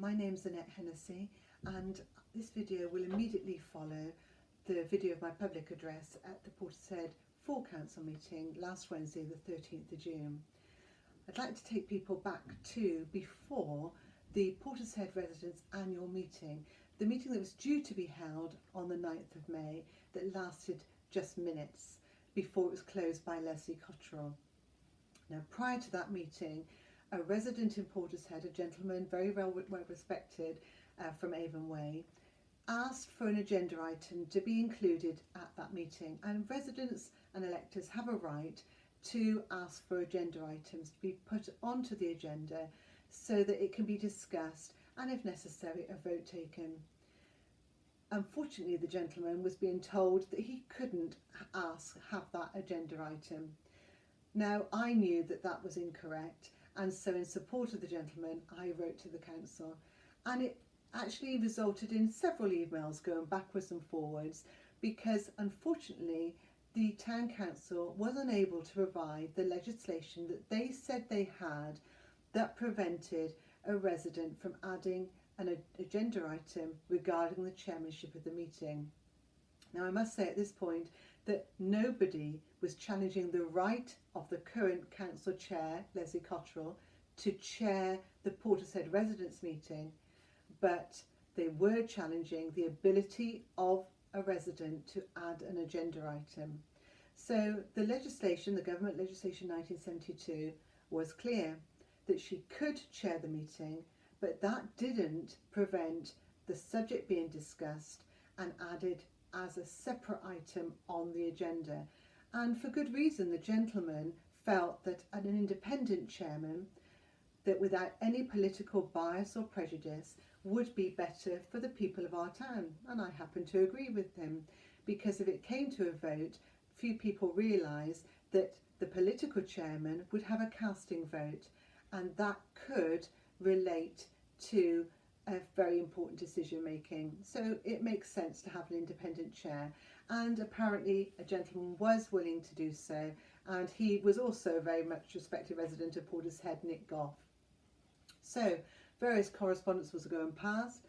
my name's Annette Hennessy, and this video will immediately follow the video of my public address at the Portishead Full Council meeting last Wednesday, the 13th of June. I'd like to take people back to before the Portishead residents' annual meeting, the meeting that was due to be held on the 9th of May that lasted just minutes before it was closed by Leslie Cottrell. Now, prior to that meeting, a resident in Portishead, a gentleman very well respected from Avon Way, asked for an agenda item to be included at that meeting, and residents and electors have a right to ask for agenda items to be put onto the agenda so that it can be discussed and, if necessary, a vote taken. Unfortunately, the gentleman was being told that he couldn't have that agenda item. Now, I knew that that was incorrect, and so in support of the gentleman, I wrote to the council, and it actually resulted in several emails going backwards and forwards because, unfortunately, the town council was unable to provide the legislation that they said they had that prevented a resident from adding an agenda item regarding the chairmanship of the meeting. Now, I must say at this point that nobody was challenging the right of the current council chair, Leslie Cottrell, to chair the Portishead residents meeting, but they were challenging the ability of a resident to add an agenda item. So the legislation, the government legislation 1972, was clear that she could chair the meeting, but that didn't prevent the subject being discussed and added as a separate item on the agenda. And for good reason, the gentleman felt that an independent chairman, that without any political bias or prejudice, would be better for the people of our town. And I happen to agree with him, because if it came to a vote, few people realise that the political chairman would have a casting vote, and that could relate to a very important decision making. So it makes sense to have an independent chair, and apparently a gentleman was willing to do so, and he was also a very much respected resident of Portishead, Nick Goff. So various correspondence was going past,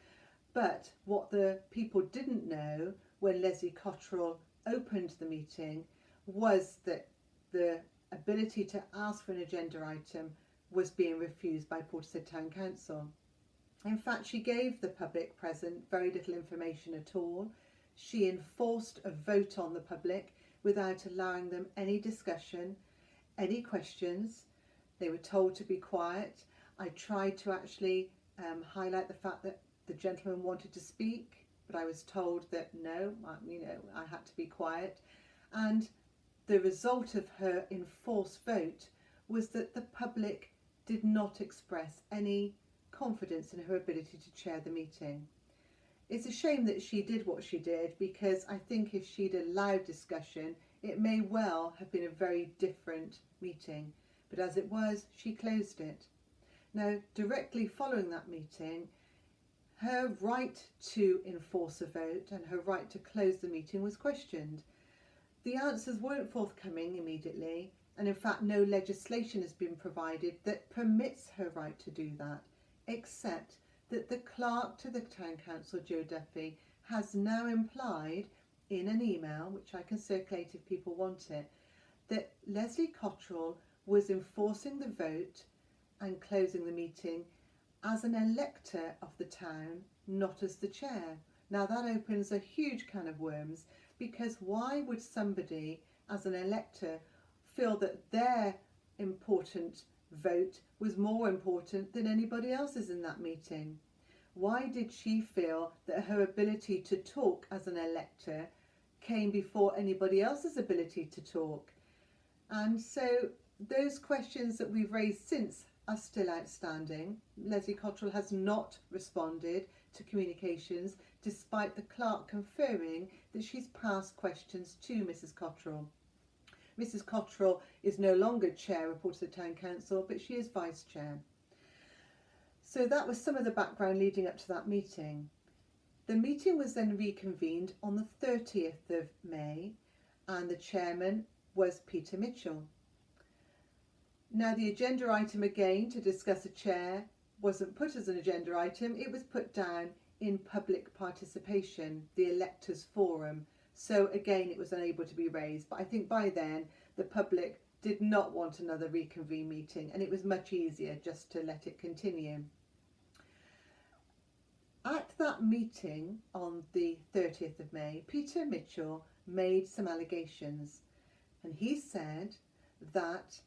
but what the people didn't know when Leslie Cottrell opened the meeting was that the ability to ask for an agenda item was being refused by Portishead Town Council. In fact, she gave the public present very little information at all. She enforced a vote on the public without allowing them any discussion, any questions. They were told to be quiet. I tried to actually highlight the fact that the gentleman wanted to speak, but I was told that no, I had to be quiet. And the result of her enforced vote was that the public did not express any confidence in her ability to chair the meeting. It's a shame that she did what she did, because I think if she'd allowed discussion, it may well have been a very different meeting. But as it was, she closed it. Now, directly following that meeting, her right to enforce a vote and her right to close the meeting was questioned. The answers weren't forthcoming immediately, and in fact no legislation has been provided that permits her right to do that, except that the clerk to the town council, Joe Duffy, has now implied in an email, which I can circulate if people want it, that Leslie Cottrell was enforcing the vote and closing the meeting as an elector of the town, not as the chair. Now that opens a huge can of worms, because why would somebody as an elector feel that their important vote was more important than anybody else's in that meeting? Why did she feel that her ability to talk as an elector came before anybody else's ability to talk? And so those questions that we've raised since are still outstanding. Leslie Cottrell has not responded to communications, despite the clerk confirming that she's passed questions to Mrs. Cottrell. Mrs. Cottrell is no longer chair of Portishead Town Council, but she is vice chair. So that was some of the background leading up to that meeting. The meeting was then reconvened on the 30th of May, and the chairman was Peter Mitchell. Now, the agenda item again to discuss a chair wasn't put as an agenda item, it was put down in public participation, the electors forum. So again, it was unable to be raised. But I think by then the public did not want another reconvene meeting, and it was much easier just to let it continue. At that meeting on the 30th of May, Peter Mitchell made some allegations, and he said that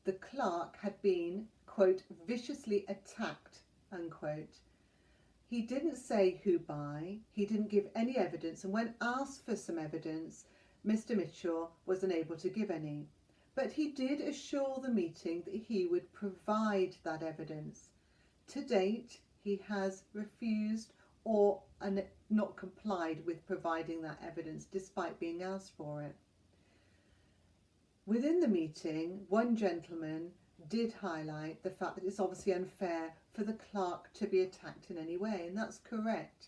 the clerk had been, quote, viciously attacked, unquote. He didn't say who by, he didn't give any evidence, and when asked for some evidence, Mr. Mitchell was unable to give any. But he did assure the meeting that he would provide that evidence. To date, he has refused or not complied with providing that evidence despite being asked for it. Within the meeting, one gentleman did highlight the fact that it's obviously unfair for the clerk to be attacked in any way, and that's correct.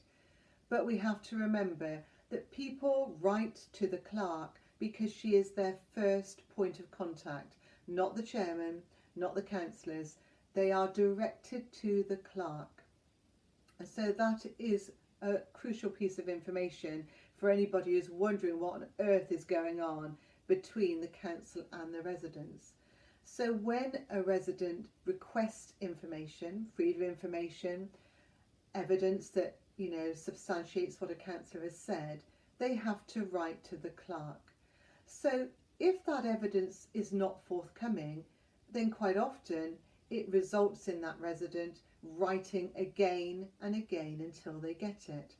But we have to remember that people write to the clerk because she is their first point of contact, not the chairman, not the councillors. They are directed to the clerk. And so that is a crucial piece of information for anybody who's wondering what on earth is going on between the council and the residents. So when a resident requests information, freedom of information, evidence that, substantiates what a councillor has said, they have to write to the clerk. So if that evidence is not forthcoming, then quite often it results in that resident writing again and again until they get it.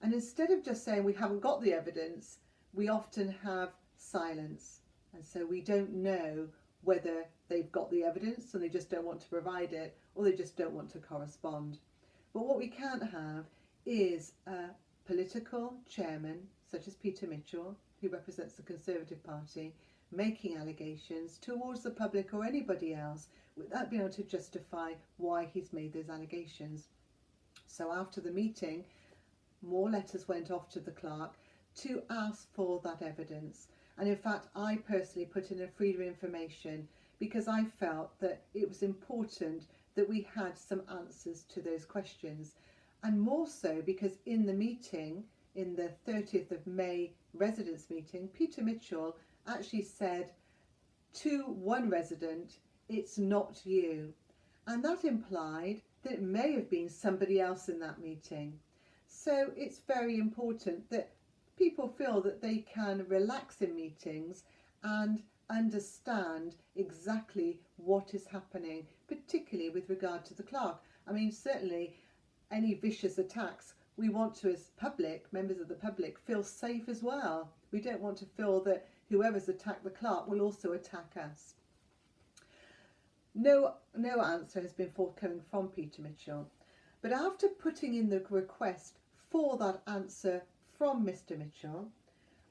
And instead of just saying we haven't got the evidence, we often have silence. And so we don't know whether they've got the evidence and they just don't want to provide it, or they just don't want to correspond. But what we can't have is a political chairman, such as Peter Mitchell, who represents the Conservative Party, making allegations towards the public or anybody else without being able to justify why he's made those allegations. So after the meeting, more letters went off to the clerk to ask for that evidence. And in fact, I personally put in a freedom of information because I felt that it was important that we had some answers to those questions. And more so because in the meeting, in the 30th of May residents meeting, Peter Mitchell actually said to one resident, "It's not you." And that implied that it may have been somebody else in that meeting. So it's very important that people feel that they can relax in meetings and understand exactly what is happening, particularly with regard to the clerk. I mean, certainly any vicious attacks, we want to, as public, members of the public, feel safe as well. We don't want to feel that whoever's attacked the clerk will also attack us. No answer has been forthcoming from Peter Mitchell. But after putting in the request for that answer from Mr. Mitchell,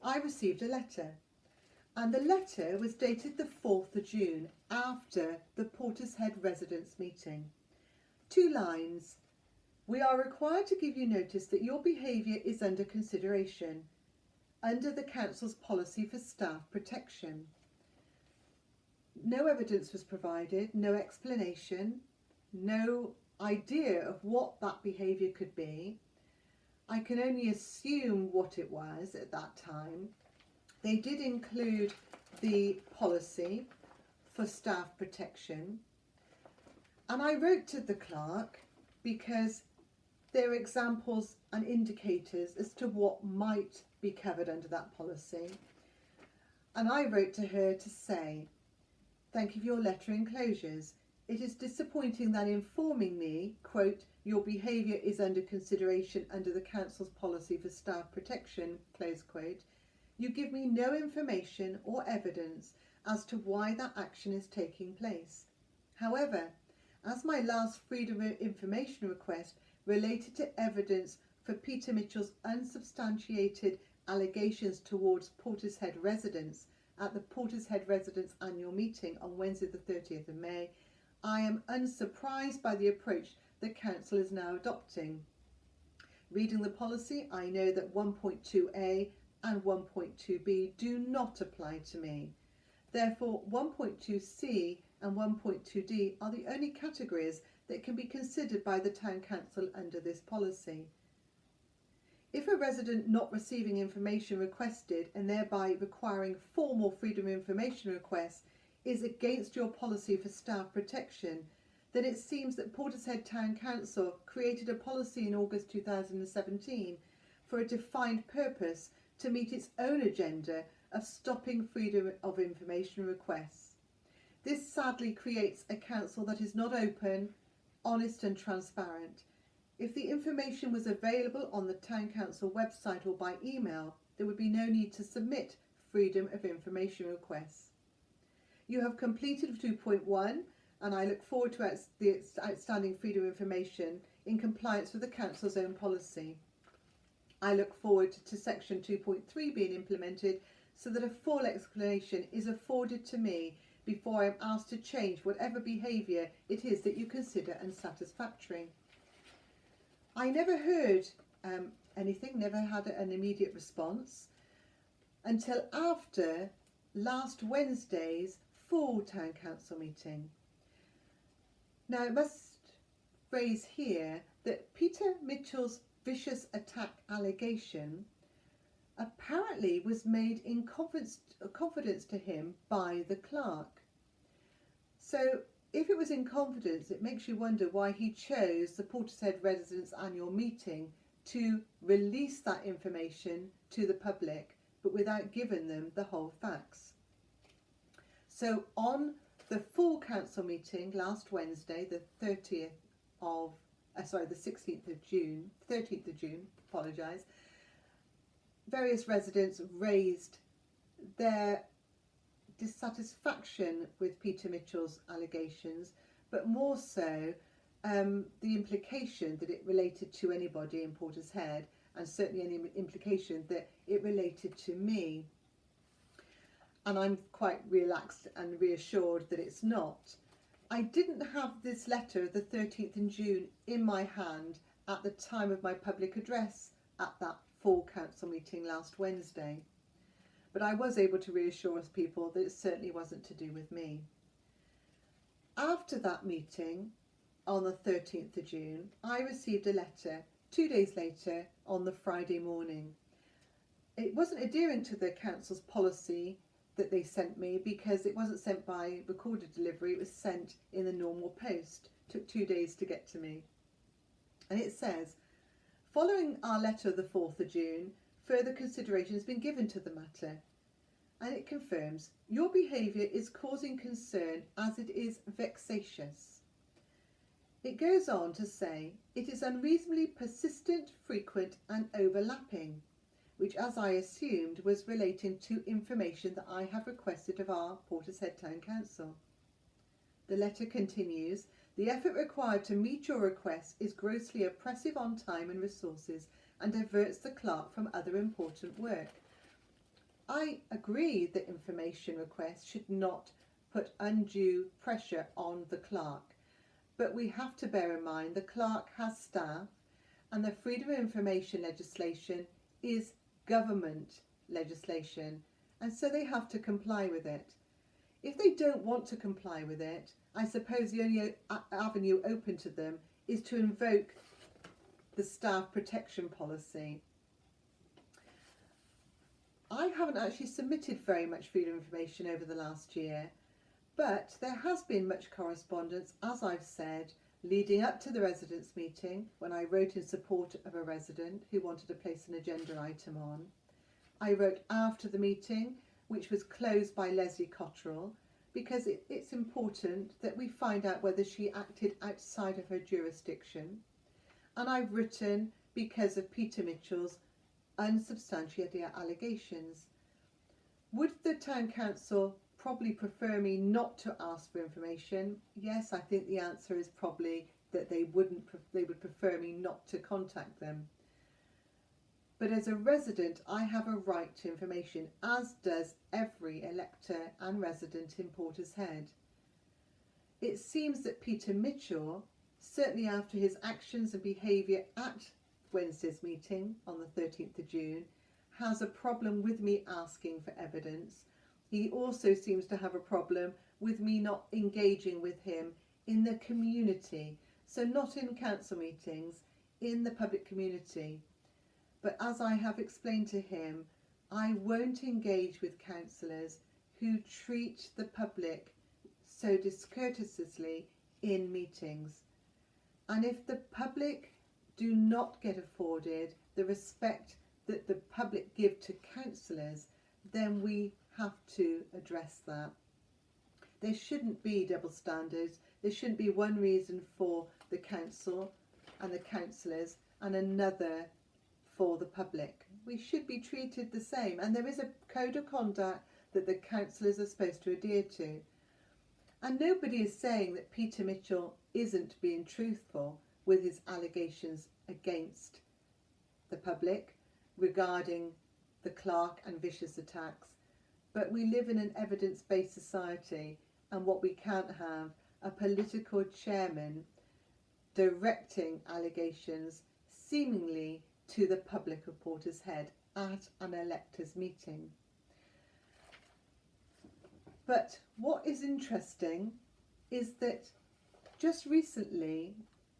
I received a letter. And the letter was dated the 4th of June, after the Portishead residents meeting. 2 lines. "We are required to give you notice that your behaviour is under consideration, under the Council's policy for staff protection." No evidence was provided, no explanation, no idea of what that behaviour could be. I can only assume what it was at that time. They did include the policy for staff protection. And I wrote to the clerk because there are examples and indicators as to what might be covered under that policy. And I wrote to her to say, "Thank you for your letter enclosures. It is disappointing that informing me, quote, your behaviour is under consideration under the Council's policy for staff protection, close quote, you give me no information or evidence as to why that action is taking place. However, as my last freedom of information request related to evidence for Peter Mitchell's unsubstantiated allegations towards Portishead residents at the Portishead residents annual meeting on Wednesday the 30th of May, I am unsurprised by the approach the Council is now adopting. Reading the policy, I know that 1.2a and 1.2b do not apply to me. Therefore, 1.2c and 1.2d are the only categories that can be considered by the Town Council under this policy. If a resident not receiving information requested and thereby requiring formal freedom of information requests is against your policy for staff protection, then it seems that Portishead Town Council created a policy in August 2017 for a defined purpose to meet its own agenda of stopping freedom of information requests. This sadly creates a council that is not open, honest and transparent. If the information was available on the Town Council website or by email, there would be no need to submit freedom of information requests. You have completed 2.1 and I look forward to the outstanding freedom of information in compliance with the Council's own policy. I look forward to section 2.3 being implemented so that a full explanation is afforded to me before I am asked to change whatever behaviour it is that you consider unsatisfactory. I never heard anything, never had an immediate response until after last Wednesday's full Town Council meeting. Now, I must raise here that Peter Mitchell's vicious attack allegation apparently was made in confidence to him by the clerk. So if it was in confidence, it makes you wonder why he chose the Portishead residents' annual meeting to release that information to the public, but without giving them the whole facts. So on the full council meeting last Wednesday, the 13th of June, various residents raised their dissatisfaction with Peter Mitchell's allegations, but more so the implication that it related to anybody in Portishead, and certainly any implication that it related to me. And I'm quite relaxed and reassured that it's not. I didn't have this letter, the 13th of June, in my hand at the time of my public address at that full council meeting last Wednesday. But I was able to reassure people that it certainly wasn't to do with me. After that meeting, on the 13th of June, I received a letter 2 days later on the Friday morning. It wasn't adhering to the council's policy that they sent me because it wasn't sent by recorded delivery, it was sent in the normal post. It took 2 days to get to me. And it says, following our letter of the 4th of June, further consideration has been given to the matter, and it confirms your behaviour is causing concern as it is vexatious. It goes on to say it is unreasonably persistent, frequent and overlapping, which, as I assumed, was relating to information that I have requested of our Portishead Town Council. The letter continues, the effort required to meet your request is grossly oppressive on time and resources and diverts the clerk from other important work. I agree that information requests should not put undue pressure on the clerk, but we have to bear in mind the clerk has staff and the freedom of information legislation is government legislation, and so they have to comply with it. If they don't want to comply with it, I suppose the only avenue open to them is to invoke the staff protection policy. I haven't actually submitted very much freedom of information over the last year, but there has been much correspondence, as I've said, leading up to the residents' meeting when I wrote in support of a resident who wanted to place an agenda item on. I wrote after the meeting, which was closed by Leslie Cottrell, because it's important that we find out whether she acted outside of her jurisdiction. And I've written because of Peter Mitchell's unsubstantiated allegations. Would the Town Council probably prefer me not to ask for information? Yes, I think the answer is probably that they would prefer me not to contact them. But as a resident, I have a right to information, as does every elector and resident in Portishead. It seems that Peter Mitchell, certainly after his actions and behaviour at Wednesday's meeting on the 13th of June, has a problem with me asking for evidence. He also seems to have a problem with me not engaging with him in the community, So not in council meetings, in the public community. But as I have explained to him, I won't engage with councillors who treat the public so discourteously in meetings. And if the public do not get afforded the respect that the public give to councillors, then we have to address that. There shouldn't be double standards. There shouldn't be one reason for the council and the councillors and another for the public. We should be treated the same, and there is a code of conduct that the councillors are supposed to adhere to. And nobody is saying that Peter Mitchell isn't being truthful with his allegations against the public regarding the clerk and vicious attacks. But we live in an evidence-based society, and what we can't have are political chairmen directing allegations seemingly to the public of Portishead at an electors' meeting. But what is interesting is that just recently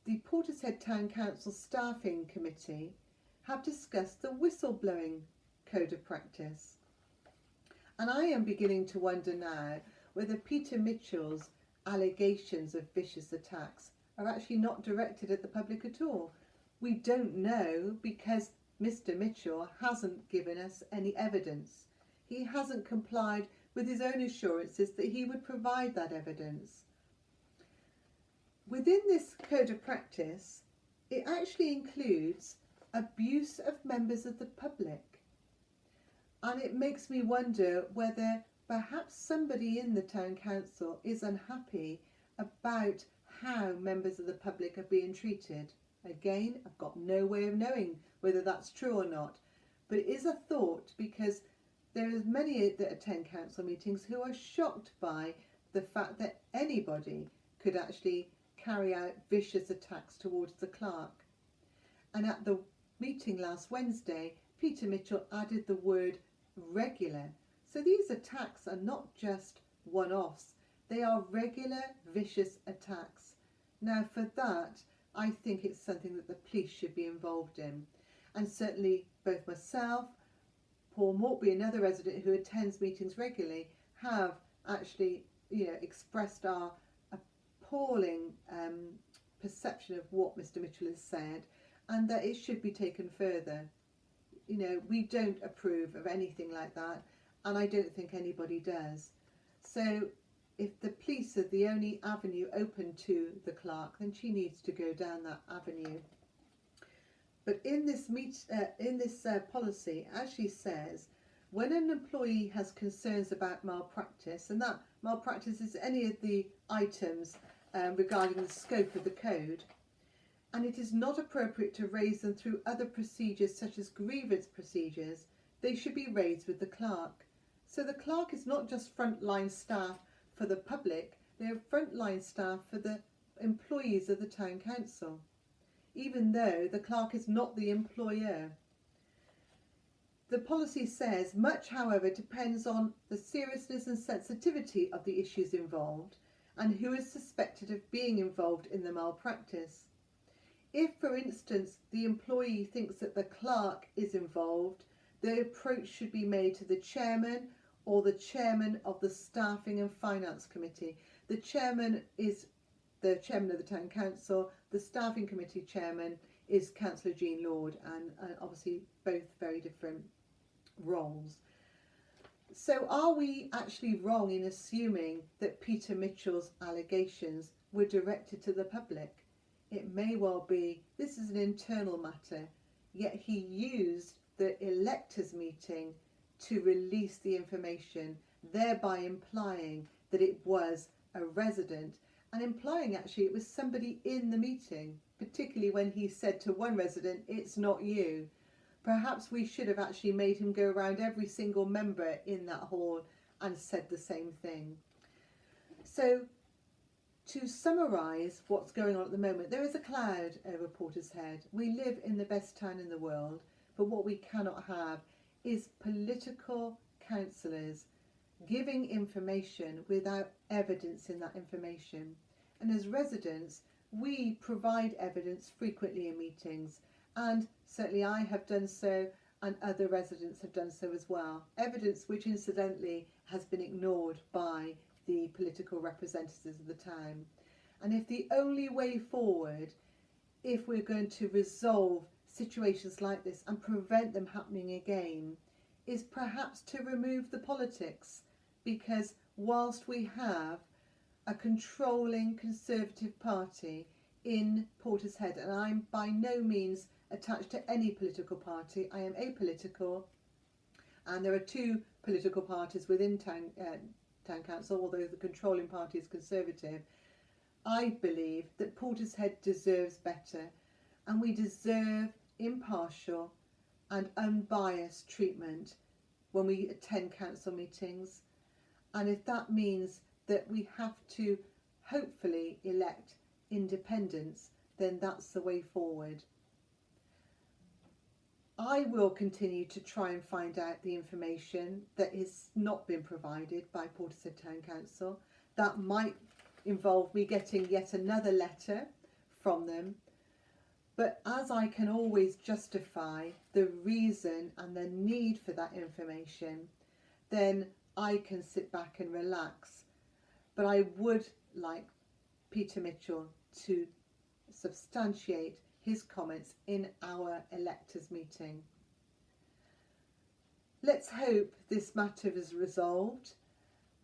the Portishead Town Council Staffing Committee have discussed the Whistleblowing Code of Practice. And I am beginning to wonder now whether Peter Mitchell's allegations of vicious attacks are actually not directed at the public at all. We don't know because Mr. Mitchell hasn't given us any evidence. He hasn't complied with his own assurances that he would provide that evidence. Within this code of practice, it actually includes abuse of members of the public. And it makes me wonder whether perhaps somebody in the town council is unhappy about how members of the public are being treated. Again, I've got no way of knowing whether that's true or not, but it is a thought because there are many that attend council meetings who are shocked by the fact that anybody could actually carry out vicious attacks towards the clerk. And at the meeting last Wednesday, Peter Mitchell added the word regular. So these attacks are not just one-offs, they are regular vicious attacks. Now for that, I think it's something that the police should be involved in. And certainly both myself, Paul Mortby, another resident who attends meetings regularly, have actually expressed our appalling perception of what Mr. Mitchell has said, and that it should be taken further. We don't approve of anything like that, and I don't think anybody does. So if the police are the only avenue open to the clerk, then she needs to go down that avenue. But in this policy, it actually says when an employee has concerns about malpractice, and that malpractice is any of the items regarding the scope of the code, and it is not appropriate to raise them through other procedures such as grievance procedures, they should be raised with the clerk. So the clerk is not just frontline staff for the public, they are frontline staff for the employees of the town council, even though the clerk is not the employer. The policy says much, however, depends on the seriousness and sensitivity of the issues involved and who is suspected of being involved in the malpractice. If, for instance, the employee thinks that the clerk is involved, the approach should be made to the chairman or the chairman of the Staffing and Finance Committee. The chairman is the chairman of the Town Council, the Staffing Committee chairman is Councillor Jean Lord, and obviously both very different roles. So are we actually wrong in assuming that Peter Mitchell's allegations were directed to the public? It may well be this is an internal matter, yet he used the electors' meeting to release the information, thereby implying that it was a resident and implying actually it was somebody in the meeting, particularly when he said to one resident, "It's not you." Perhaps we should have actually made him go around every single member in that hall and said the same thing. So to summarise what's going on at the moment, there is a cloud over Portishead. We live in the best town in the world, but what we cannot have is political councillors giving information without evidence in that information. And as residents, we provide evidence frequently in meetings, and certainly I have done so and other residents have done so as well. Evidence which incidentally has been ignored by the political representatives of the town. And if the only way forward, if we're going to resolve situations like this and prevent them happening again, is perhaps to remove the politics, because whilst we have a controlling Conservative Party in Portishead, and I'm by no means attached to any political party, I am apolitical, and there are two political parties within town council, although the controlling party is Conservative. I believe that Portishead deserves better, and we deserve impartial and unbiased treatment when we attend council meetings. And if that means that we have to hopefully elect independents, then that's the way forward. I will continue to try and find out the information that has not been provided by Portishead Town Council. That might involve me getting yet another letter from them. But as I can always justify the reason and the need for that information, then I can sit back and relax. But I would like Peter Mitchell to substantiate his comments in our electors' meeting. Let's hope this matter is resolved.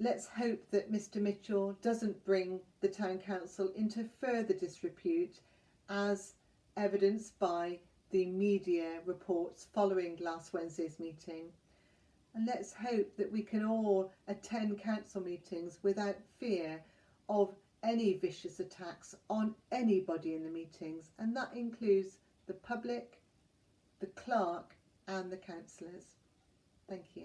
Let's hope that Mr. Mitchell doesn't bring the Town Council into further disrepute, as evidenced by the media reports following last Wednesday's meeting. And let's hope that we can all attend council meetings without fear of any vicious attacks on anybody in the meetings, and that includes the public, the clerk and the councillors. Thank you.